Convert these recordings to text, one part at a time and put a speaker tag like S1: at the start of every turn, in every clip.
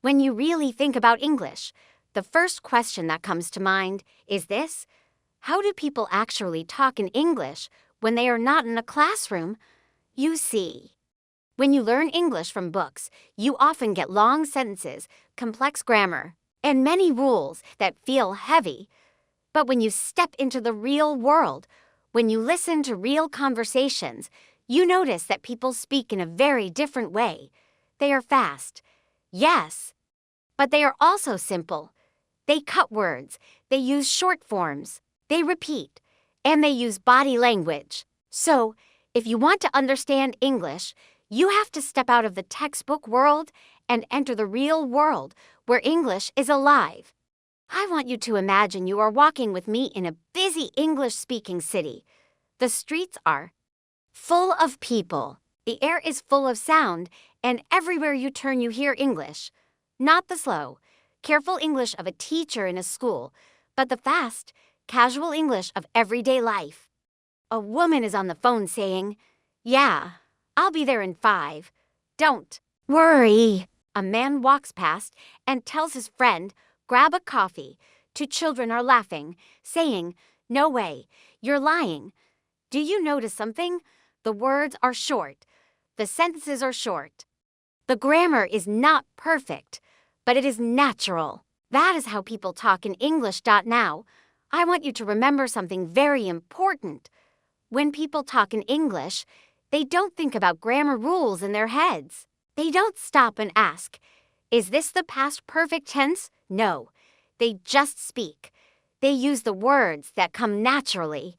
S1: When you really think about English, the first question that comes to mind is this: how do people actually talk in English when they are not in a classroom? You see, when you learn English from books, you often get long sentences, complex grammar, and many rules that feel heavy. But when you step into the real world, when you listen to real conversations, you notice that people speak in a very different way. They are fast, yes, but they are also simple. They cut words, they use short forms, they repeat, and they use body language. So, if you want to understand English, you have to step out of the textbook world and enter the real world where English is alive. I want you to imagine you are walking with me in a busy English-speaking city. The streets are full of people. The air is full of sound, and everywhere you turn you hear English. Not the slow, careful English of a teacher in a school, but the fast, casual English of everyday life. A woman is on the phone saying, "Yeah, I'll be there in 5. Don't worry." A man walks past and tells his friend, "Grab a coffee." 2 children are laughing, saying, "No way, you're lying." Do you notice something? The words are short. The sentences are short. The grammar is not perfect, but it is natural. That is how people talk in English. Now, I want you to remember something very important. When people talk in English, they don't think about grammar rules in their heads. They don't stop and ask, "Is this the past perfect tense?" No, they just speak. They use the words that come naturally.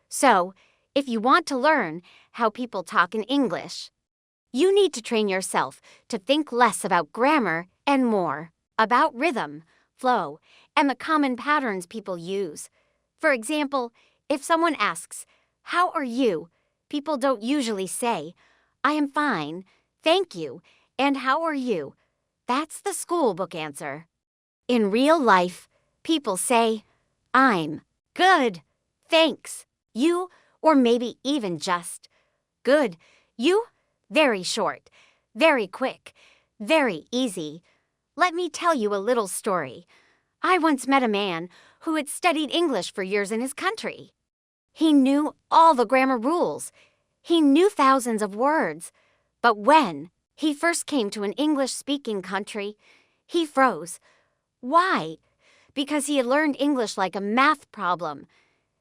S1: So, if you want to learn how people talk in English, you need to train yourself to think less about grammar and more about rhythm, flow, and the common patterns people use. For example, if someone asks, "How are you?" people don't usually say, "I am fine, thank you, and how are you?" That's the school book answer. In real life, people say, "I'm good, thanks, you," or maybe even just, "Good, you?" Very short, very quick, very easy. Let me tell you a little story. I once met a man who had studied English for years in his country. He knew all the grammar rules. He knew thousands of words. But when he first came to an English-speaking country, he froze. Why? Because he had learned English like a math problem.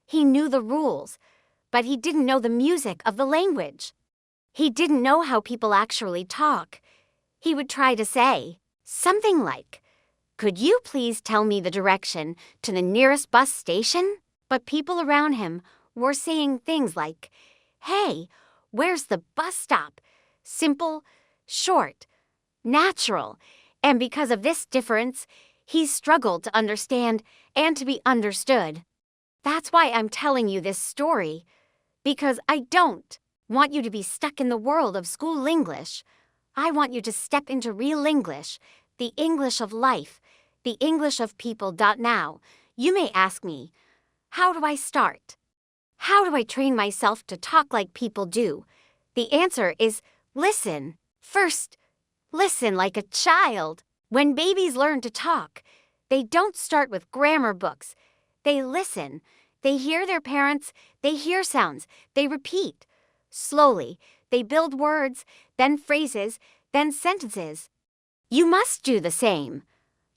S1: He knew the rules, but he didn't know the music of the language. He didn't know how people actually talk. He would try to say something like, "Could you please tell me the direction to the nearest bus station?" But people around him were saying things like, "Hey, where's the bus stop?" Simple, short, natural. And because of this difference, he struggled to understand and to be understood. That's why I'm telling you this story, because I don't want you to be stuck in the world of school English. I want you to step into real English, the English of life, the English of people. Now, you may ask me, how do I start? How do I train myself to talk like people do? The answer is listen. First, listen like a child. When babies learn to talk, they don't start with grammar books. They listen. They hear their parents. They hear sounds. They repeat. Slowly, they build words, then phrases, then sentences. You must do the same.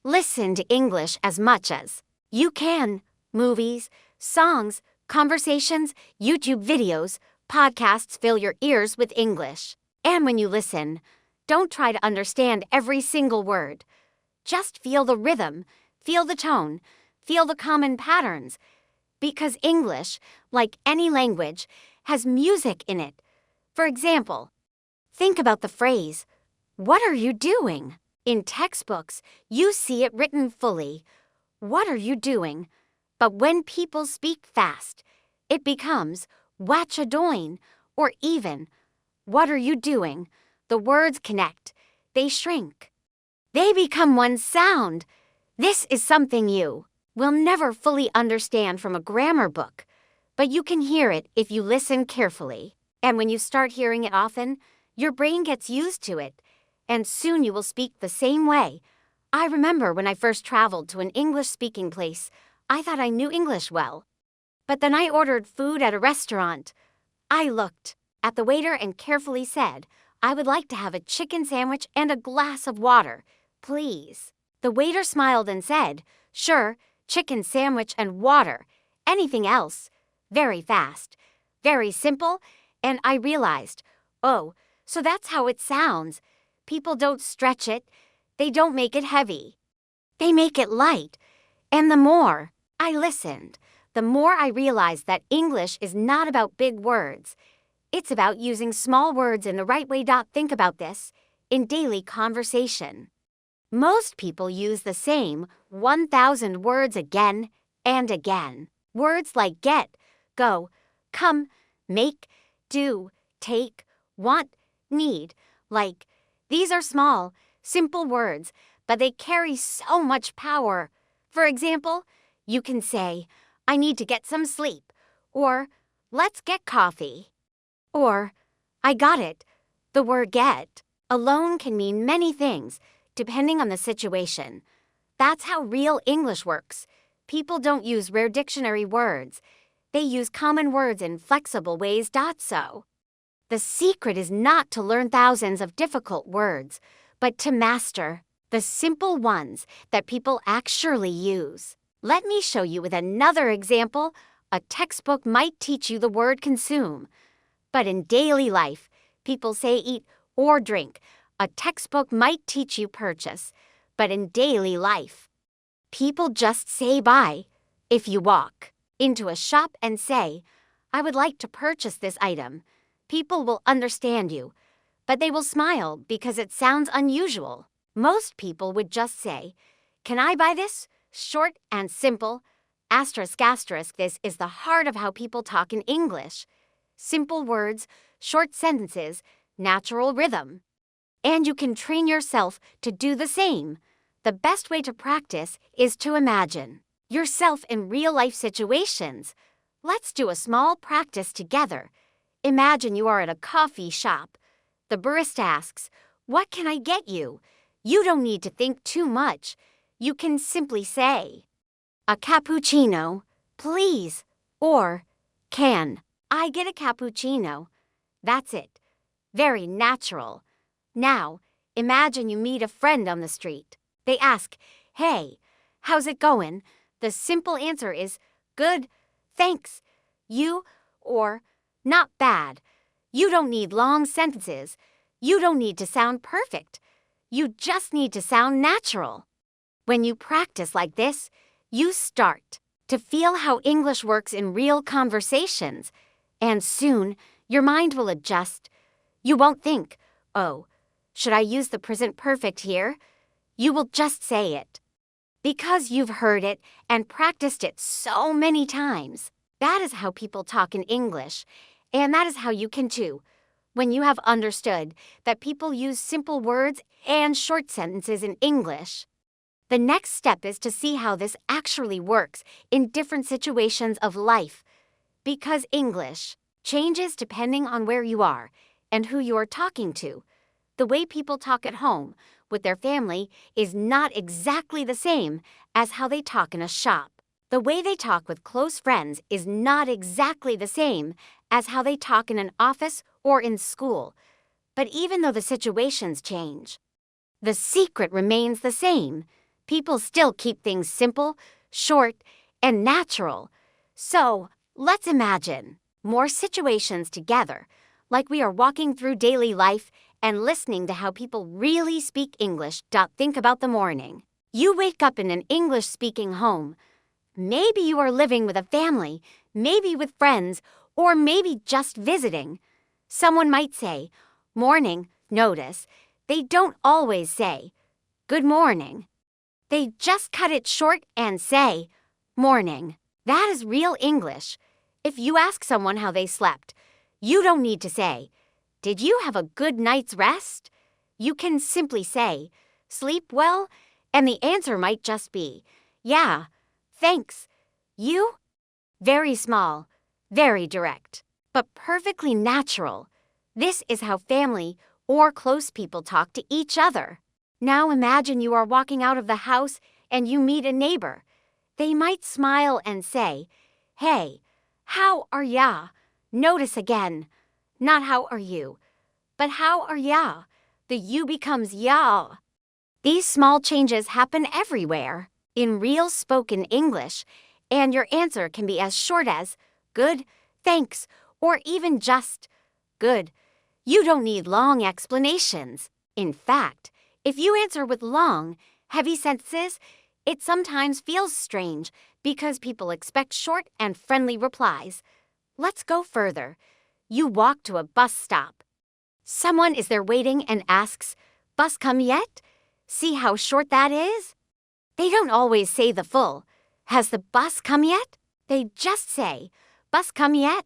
S1: Listen to English as much as you can. Movies, songs, conversations, YouTube videos, podcasts fill your ears with English. And when you listen, don't try to understand every single word. Just feel the rhythm, feel the tone, feel the common patterns. Because English, like any language, has music in it. For example, think about the phrase, "What are you doing?" In textbooks, you see it written fully. What are you doing? But when people speak fast, it becomes "What you doing?" or even "What are you doing?" The words connect. They shrink. They become one sound. This is something you will never fully understand from a grammar book, but you can hear it if you listen carefully. And when you start hearing it often, your brain gets used to it, and soon you will speak the same way, I remember when I first traveled to an English-speaking place, I thought I knew English well. But then I ordered food at a restaurant. I looked at the waiter and carefully said, "I would like to have a chicken sandwich and a glass of water, please." The waiter smiled and said, "Sure, chicken sandwich and water. Anything else?" Very fast, very simple, and I realized, oh, so that's how it sounds. People don't stretch it. They don't make it heavy. They make it light. And the more I listened, the more I realized that English is not about big words. It's about using small words in the right way. Think about this in daily conversation. Most people use the same 1,000 words again and again. Words like get, go, come, make, do, take, want, need, like. These are small, simple words, but they carry so much power. For example, you can say, "I need to get some sleep," or "Let's get coffee," or "I got it." The word get alone can mean many things, depending on the situation. That's how real English works. People don't use rare dictionary words. They use common words in flexible ways. So, the secret is not to learn thousands of difficult words, but to master the simple ones that people actually use. Let me show you with another example. A textbook might teach you the word consume, but in daily life, people say eat or drink. A textbook might teach you purchase, but in daily life, people just say buy. If you walk into a shop and say, "I would like to purchase this item," people will understand you, but they will smile because it sounds unusual. Most people would just say, "Can I buy this?" Short and simple. Asterisk, asterisk, this is the heart of how people talk in English. Simple words, short sentences, natural rhythm. And you can train yourself to do the same. The best way to practice is to imagine yourself in real-life situations. Let's do a small practice together. Imagine you are at a coffee shop. The barista asks, "What can I get you?" You don't need to think too much. You can simply say, "A cappuccino, please," or "Can I get a cappuccino?" That's it. Very natural. Now, imagine you meet a friend on the street. They ask, "Hey, how's it going?" The simple answer is, "Good, thanks." You, or "Not bad." You don't need long sentences. You don't need to sound perfect. You just need to sound natural. When you practice like this, you start to feel how English works in real conversations. And soon, your mind will adjust. You won't think, "Oh, should I use the present perfect here?" You will just say it. Because you've heard it and practiced it so many times. That is how people talk in English, and that is how you can too. When you have understood that people use simple words and short sentences in English, the next step is to see how this actually works in different situations of life. Because English changes depending on where you are and who you are talking to. The way people talk at home with their family is not exactly the same as how they talk in a shop. The way they talk with close friends is not exactly the same as how they talk in an office or in school. But even though the situations change, the secret remains the same. People still keep things simple, short, and natural. So, let's imagine more situations together, like we are walking through daily life and listening to how people really speak English. Think about the morning. You wake up in an English-speaking home. Maybe you are living with a family, maybe with friends, or maybe just visiting. Someone might say, "Morning." Notice, they don't always say, "Good morning." They just cut it short and say, "Morning." That is real English. If you ask someone how they slept, you don't need to say, "Did you have a good night's rest?" You can simply say, "Sleep well?" And the answer might just be, "Yeah, thanks." You? Very small, very direct, but perfectly natural. This is how family or close people talk to each other. Now imagine you are walking out of the house and you meet a neighbor. They might smile and say, "Hey, how are ya?" Notice again, not how are you, but how are ya? The you becomes ya. These small changes happen everywhere in real spoken English, and your answer can be as short as good, thanks, or even just good. You don't need long explanations. In fact, if you answer with long, heavy sentences, it sometimes feels strange because people expect short and friendly replies. Let's go further. You walk to a bus stop. Someone is there waiting and asks, "Bus come yet?" See how short that is? They don't always say the full, "Has the bus come yet?" They just say, "Bus come yet?"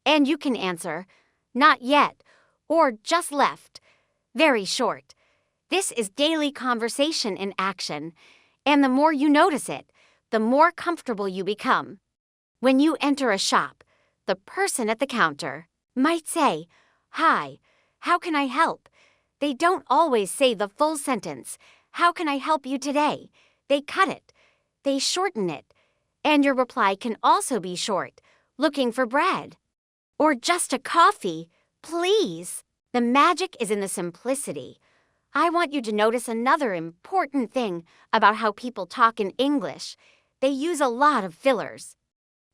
S1: And you can answer, "Not yet," or "Just left." Very short. This is daily conversation in action, and the more you notice it, the more comfortable you become. When you enter a shop, the person at the counter might say, "Hi, how can I help?" They don't always say the full sentence, "How can I help you today?" They cut it. They shorten it. And your reply can also be short, "Looking for bread." Or just a coffee, please. The magic is in the simplicity. I want you to notice another important thing about how people talk in English. They use a lot of fillers.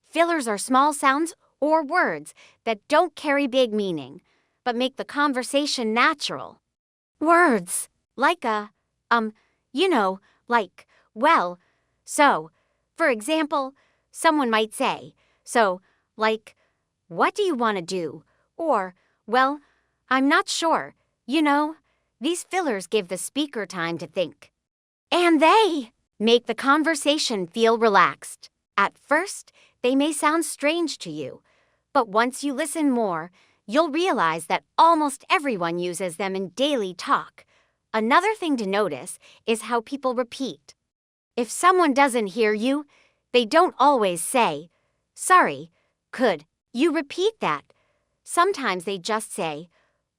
S1: Fillers are small sounds or words that don't carry big meaning, but make the conversation natural. Words like like, well, so. For example, someone might say, "So, like, what do you want to do?" Or, "Well, I'm not sure. These fillers give the speaker time to think. And they make the conversation feel relaxed. At first, they may sound strange to you, but once you listen more, you'll realize that almost everyone uses them in daily talk. Another thing to notice is how people repeat. If someone doesn't hear you, they don't always say, "Sorry, could you repeat that?" Sometimes they just say,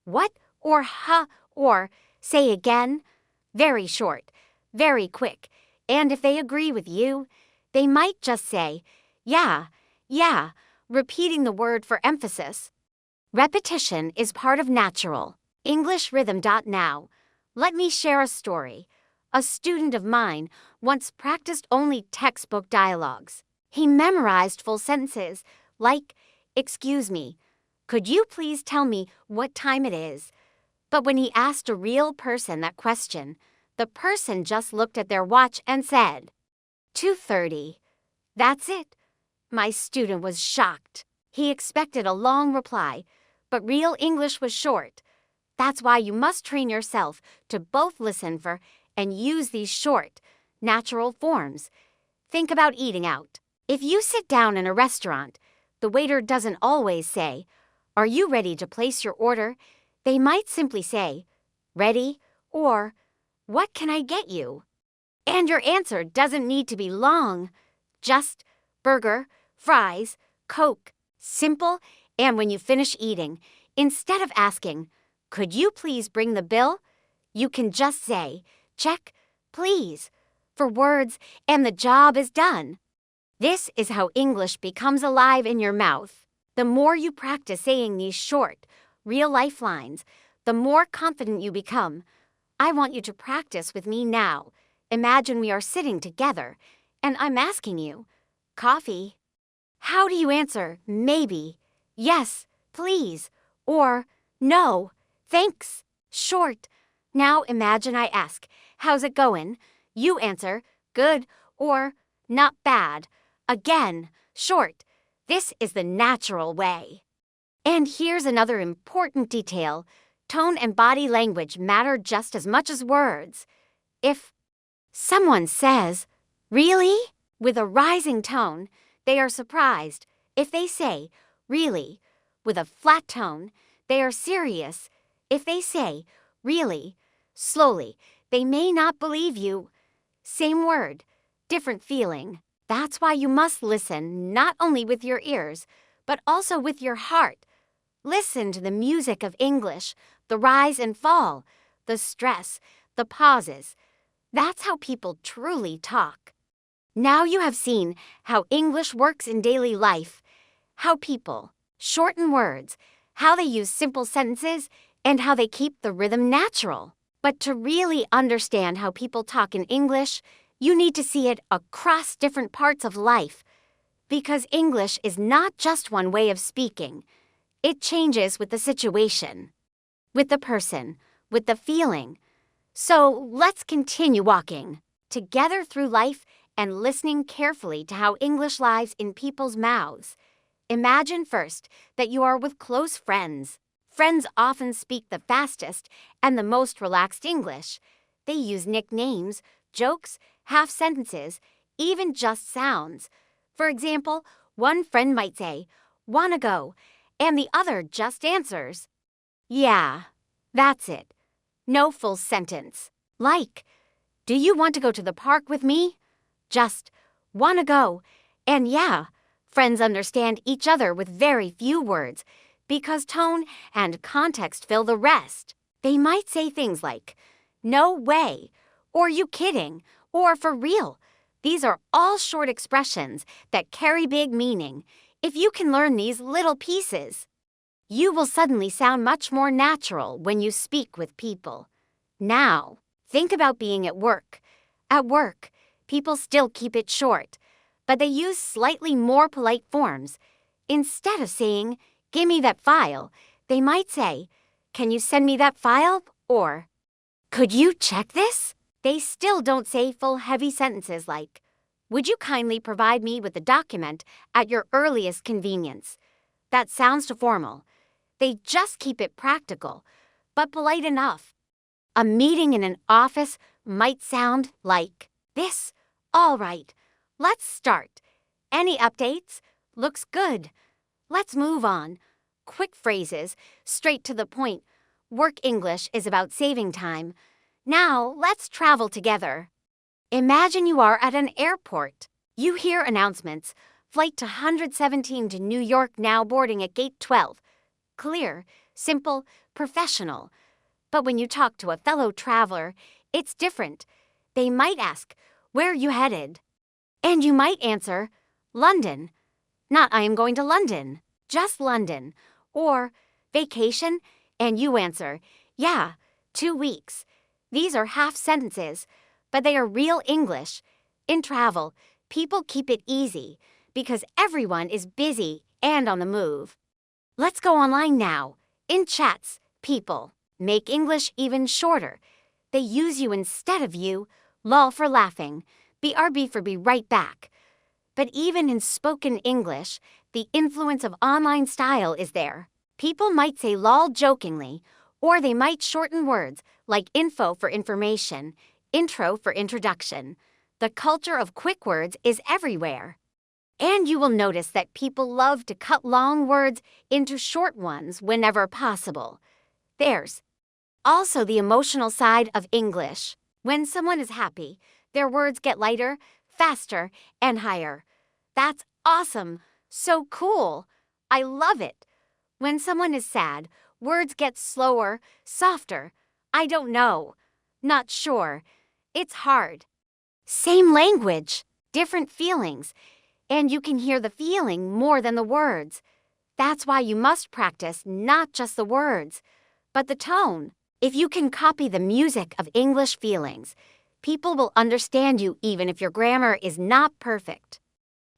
S1: "What?" or "Huh?" or "Say again." Very short, very quick. And if they agree with you, they might just say, "Yeah, yeah," repeating the word for emphasis. Repetition is part of natural English rhythm. Now, let me share a story. A student of mine once practiced only textbook dialogues. He memorized full sentences like, "Excuse me, could you please tell me what time it is?" But when he asked a real person that question, the person just looked at their watch and said, 2:30. That's it. My student was shocked. He expected a long reply, but real English was short. That's why you must train yourself to both listen for and use these short, natural forms. Think about eating out. If you sit down in a restaurant, the waiter doesn't always say, "Are you ready to place your order?" They might simply say, "Ready?" or "What can I get you?" And your answer doesn't need to be long. Just burger, fries, Coke. Simple, and when you finish eating, instead of asking, "Could you please bring the bill?" you can just say, "Check, please," for words, and the job is done. This is how English becomes alive in your mouth. The more you practice saying these short, real lifelines, the more confident you become. I want you to practice with me now. Imagine we are sitting together, and I'm asking you, "Coffee?" How do you answer maybe, "Yes, please," or "No, thanks"? Short. Now imagine I ask, "How's it going?" You answer, "Good," or "Not bad." Again, short. This is the natural way. And here's another important detail. Tone and body language matter just as much as words. If someone says, "Really?" with a rising tone, they are surprised. If they say, "Really?" with a flat tone, they are serious. If they say, "Really?" slowly, they may not believe you. Same word, different feeling. That's why you must listen not only with your ears, but also with your heart. Listen to the music of English, the rise and fall, the stress, the pauses. That's how people truly talk. Now you have seen how English works in daily life, how people shorten words, how they use simple sentences, and how they keep the rhythm natural. But to really understand how people talk in English, you need to see it across different parts of life. Because English is not just one way of speaking. It changes with the situation, with the person, with the feeling. So let's continue walking together through life and listening carefully to how English lives in people's mouths. Imagine first that you are with close friends. Friends often speak the fastest and the most relaxed English. They use nicknames, jokes, half sentences, even just sounds. For example, one friend might say, "Wanna go?" and the other just answers, "Yeah." That's it. No full sentence. Like, "Do you want to go to the park with me?" Just, "Wanna go?" and "Yeah." Friends understand each other with very few words because tone and context fill the rest. They might say things like, "No way," or "You kidding," or "For real." These are all short expressions that carry big meaning. If you can learn these little pieces, you will suddenly sound much more natural when you speak with people. Now, think about being at work. At work, people still keep it short, but they use slightly more polite forms. Instead of saying, "Give me that file," they might say, "Can you send me that file?" or "Could you check this?" They still don't say full heavy sentences like, "Would you kindly provide me with the document at your earliest convenience?" That sounds too formal. They just keep it practical, but polite enough. A meeting in an office might sound like this. "All right, let's start. Any updates? Looks good. Let's move on." Quick phrases, straight to the point. Work English is about saving time. Now, let's travel together. Imagine you are at an airport. You hear announcements. Flight to 117 to New York now boarding at gate 12. Clear, simple, professional. But when you talk to a fellow traveler, it's different. They might ask, "Where are you headed?" And you might answer, "London." Not "I am going to London," just London. Or "Vacation?" and you answer, "Yeah, 2 weeks." These are half sentences, but they are real English. In travel, people keep it easy because everyone is busy and on the move. Let's go online now. In chats, people make English even shorter. They use you instead of you, lol for laughing, BRB for be right back. But even in spoken English, the influence of online style is there. People might say lol jokingly, or they might shorten words like info for information, intro for introduction. The culture of quick words is everywhere. And you will notice that people love to cut long words into short ones whenever possible. There's also the emotional side of English. When someone is happy, their words get lighter, faster, and higher. That's awesome. So cool. I love it. When someone is sad, words get slower, softer. I don't know. Not sure. It's hard. Same language, different feelings, and you can hear the feeling more than the words. That's why you must practice not just the words, but the tone. If you can copy the music of English feelings, people will understand you even if your grammar is not perfect.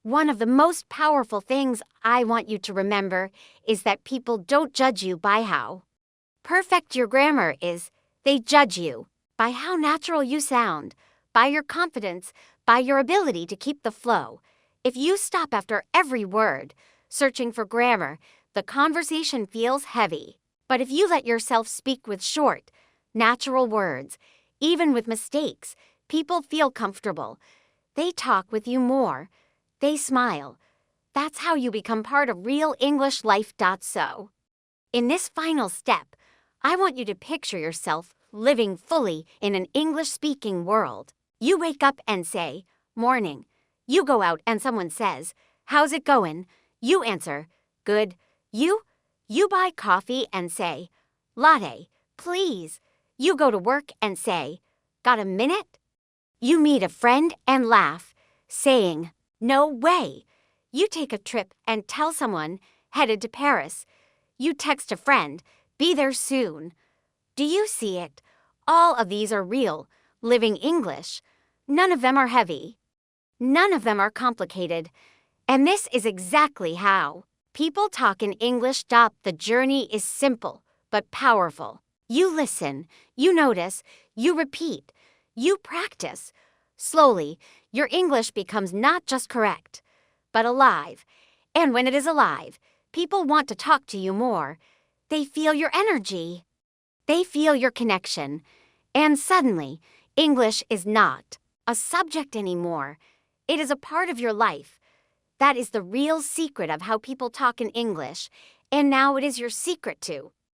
S1: One of the most powerful things I want you to remember is that people don't judge you by how perfect your grammar is. They judge you by how natural you sound, by your confidence, by your ability to keep the flow. If you stop after every word, searching for grammar, the conversation feels heavy. But if you let yourself speak with short, natural words, even with mistakes, people feel comfortable. They talk with you more. They smile. That's how you become part of real English life. So, in this final step, I want you to picture yourself living fully in an English-speaking world. You wake up and say, "Morning." You go out and someone says, "How's it going?" You answer, "Good." You buy coffee and say, "Latte, please." You go to work and say, Got a minute? You meet a friend and laugh, saying, "No way." You take a trip and tell someone, "Headed to Paris." You text a friend, "Be there soon." Do you see it? All of these are real, living English. None of them are heavy. None of them are complicated. And this is exactly how people talk in English. The journey is simple, but powerful. You listen, you notice, you repeat, you practice. Slowly, your English becomes not just correct, but alive. And when it is alive, people want to talk to you more. They feel your energy. They feel your connection. And suddenly, English is not a subject anymore. It is a part of your life. That is the real secret of how people talk in English. And now it is your secret too.